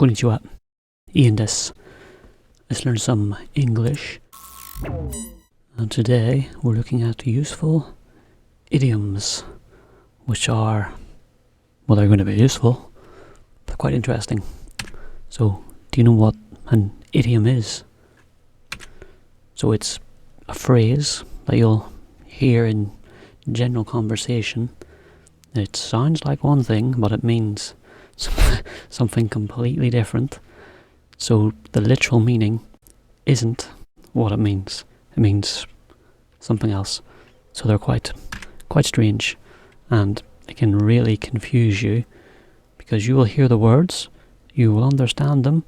Konnichiwa, Ian des. Let's learn some English. And today we're looking at useful idioms, which are, well, they're going to be useful, but quite interesting. So, do you know what an idiom is? So it's a phrase that you'll hear in general conversation. It sounds like one thing, but it means something completely different. So the literal meaning isn't what it means. It means something else. So they're quite strange, and it can really confuse you, because you will hear the words, you will understand them,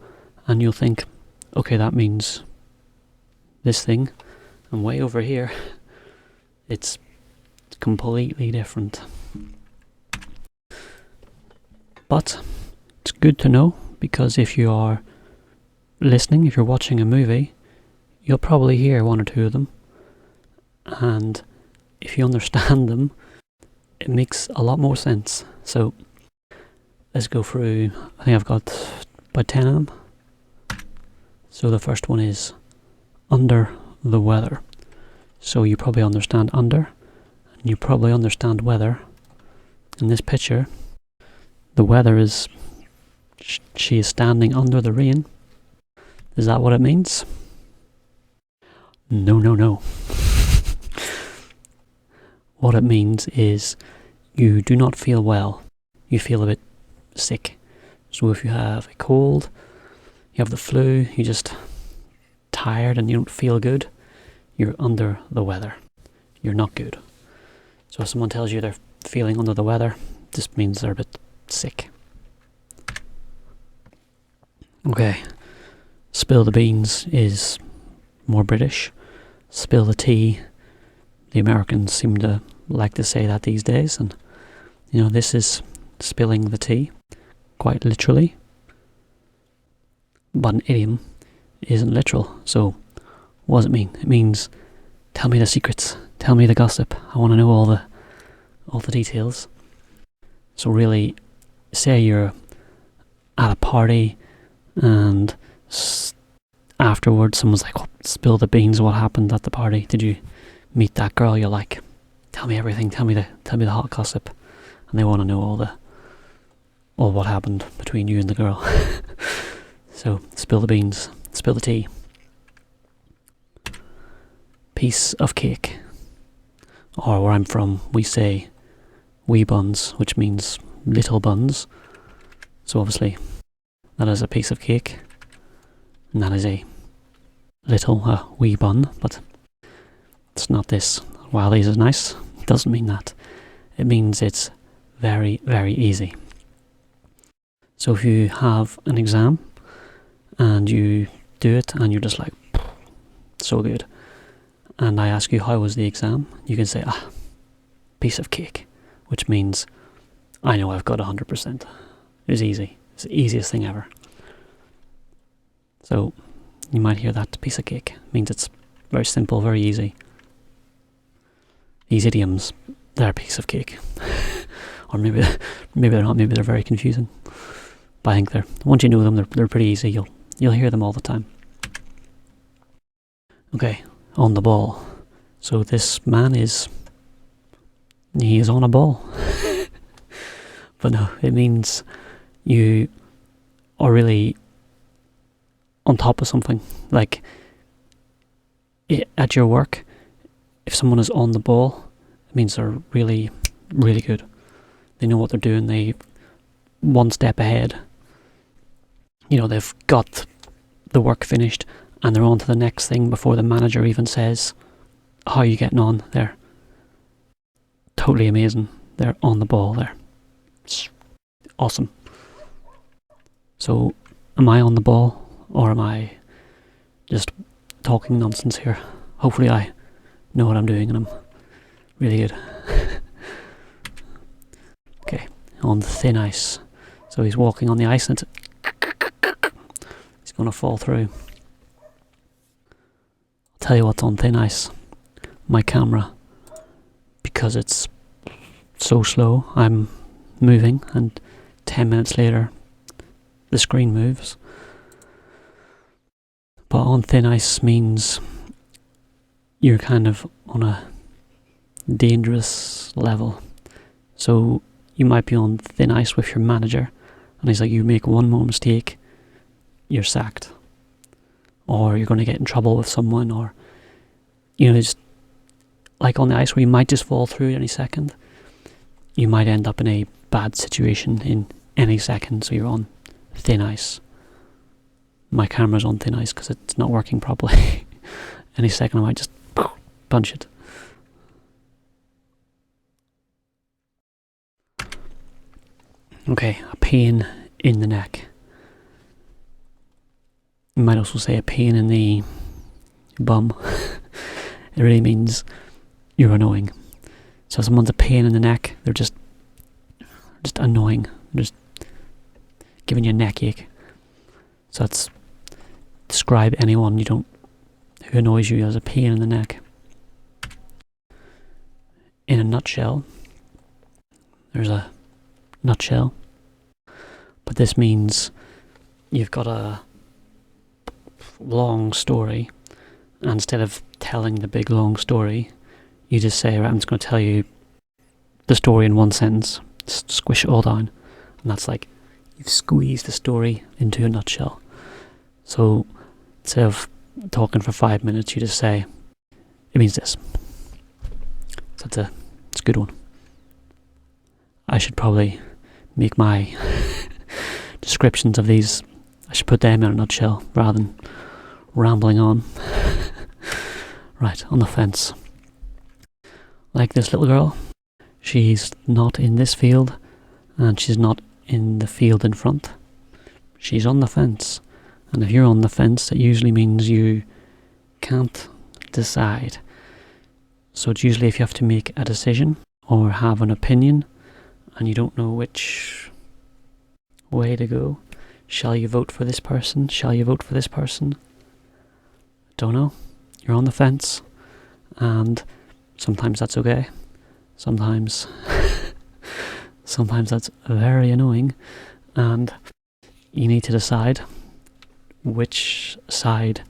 and you'll think, okay, that means this thing, and way over here it's completely different. But it's good to know, because if you are listening, if you're watching a movie, you'll probably hear one or two of them, and if you understand them, it makes a lot more sense. So let's go through. I think I've got about 10 of them. So the first one is under the weather. So you probably understand under, and you probably understand weather. In this picture, the weather is, she is standing under the rain. Is that what it means? No. What it means is you do not feel well. You feel a bit sick. So if you have a cold, you have the flu, you're just tired and you don't feel good, you're under the weather. You're not good. So if someone tells you they're feeling under the weather, it just means they're a bit sick. Okay, spill the beans is more British. Spill the tea, the Americans seem to like to say that these days, and this is spilling the tea, quite literally. But an idiom isn't literal, so what does it mean? It means, tell me the secrets, tell me the gossip, I want to know all the details. So really, say you're at a party and afterwards someone's like, oh, spill the beans, what happened at the party? Did you meet that girl you like? Tell me everything, tell me the hot gossip. And they want to know all what happened between you and the girl. So spill the beans, spill the tea. Piece of cake. Or where I'm from, we say wee buns, which means little buns. So obviously that is a piece of cake, and that is a little wee bun, but it's not this. While these are nice, it doesn't mean that. It means it's very, very easy. So if you have an exam and you do it and you're just like, so good, and I ask you, how was the exam? You can say, piece of cake, which means I know I've got 100%. It was easy. It's the easiest thing ever. So you might hear that, piece of cake. It means it's very simple, very easy. These idioms, they're a piece of cake. Or maybe they're not, maybe they're very confusing. But I think once you know them, they're pretty easy. You'll hear them all the time. Okay, on the ball. So this man he is on a ball. But no, it means you are really on top of something. Like at your work, if someone is on the ball, it means they're really, really good. They know what they're doing. They one step ahead. They've got the work finished and they're on to the next thing before the manager even says, how are you getting on? They're totally amazing. They're on the ball there. It's awesome. So, am I on the ball, or am I just talking nonsense here? Hopefully I know what I'm doing and I'm really good. Okay, on the thin ice. So he's walking on the ice and he's going to fall through. I'll tell you what's on thin ice. My camera. Because it's so slow, I'm moving, and 10 minutes later the screen moves. But on thin ice means you're kind of on a dangerous level. So you might be on thin ice with your manager, and he's like, you make one more mistake, you're sacked. Or you're going to get in trouble with someone, or, it's like on the ice where you might just fall through any second. You might end up in a bad situation in any second, so you're on thin ice. My camera's on thin ice because it's not working properly. Any second I might just punch it. Okay, a pain in the neck. You might also say a pain in the bum. It really means you're annoying. So if someone's a pain in the neck, they're just annoying. They're just giving you a neck ache. So that's describe anyone who annoys you as a pain in the neck. In a nutshell, there's a nutshell, but this means you've got a long story, and instead of telling the big long story, you just say, right, I'm just going to tell you the story in one sentence, squish it all down, and that's like you've squeezed the story into a nutshell. So instead of talking for 5 minutes, you just say, it means this. So it's a good one. I should probably make my descriptions of these, I should put them in a nutshell rather than rambling on. Right, on the fence. Like this little girl, she's not in this field, and she's not in the field in front. She's on the fence. And if you're on the fence, it usually means you can't decide. So it's usually if you have to make a decision or have an opinion and you don't know which way to go. Shall you vote for this person? Shall you vote for this person? Don't know. You're on the fence, and sometimes that's okay. Sometimes that's very annoying, and you need to decide which side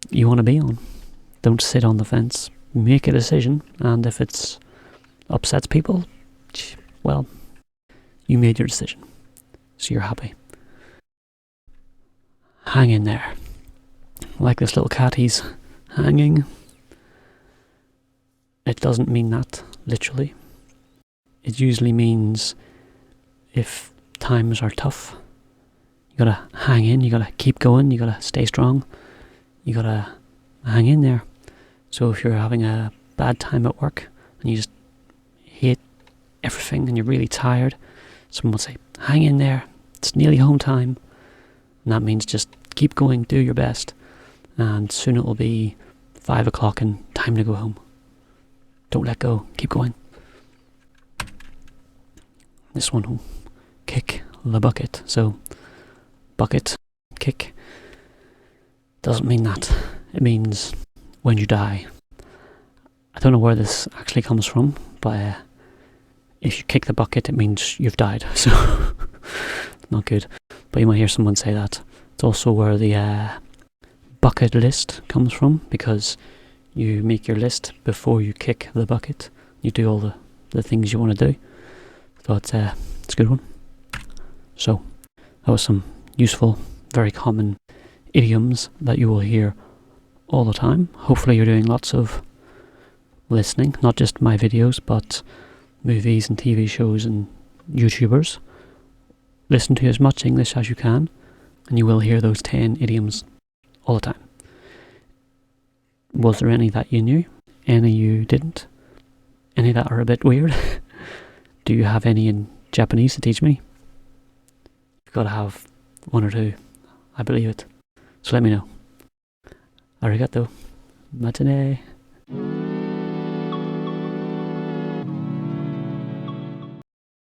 you want to be on. Don't sit on the fence. Make a decision, and if it upsets people, well, you made your decision, so you're happy. Hang in there. Like this little cat, he's hanging. It doesn't mean that, literally. It usually means if times are tough, you gotta hang in, you gotta keep going, you gotta stay strong, you gotta hang in there. So if you're having a bad time at work and you just hate everything and you're really tired, someone will say, hang in there, it's nearly home time. And that means just keep going, do your best, and soon it will be 5 o'clock and time to go home. Don't let go, keep going. This one will kick the bucket. So bucket, kick, doesn't mean that. It means when you die. I don't know where this actually comes from, but if you kick the bucket, it means you've died. So not good. But you might hear someone say that. It's also where the bucket list comes from, because you make your list before you kick the bucket. You do all the things you want to do. So it's a good one. So that was some useful, very common idioms that you will hear all the time. Hopefully you're doing lots of listening, not just my videos, but movies and TV shows and YouTubers. Listen to as much English as you can, and you will hear those 10 idioms all the time. Was there any that you knew? Any you didn't? Any that are a bit weird? Do you have any in Japanese to teach me? You've got to have one or two. I believe it. So let me know. Arigato. Matane.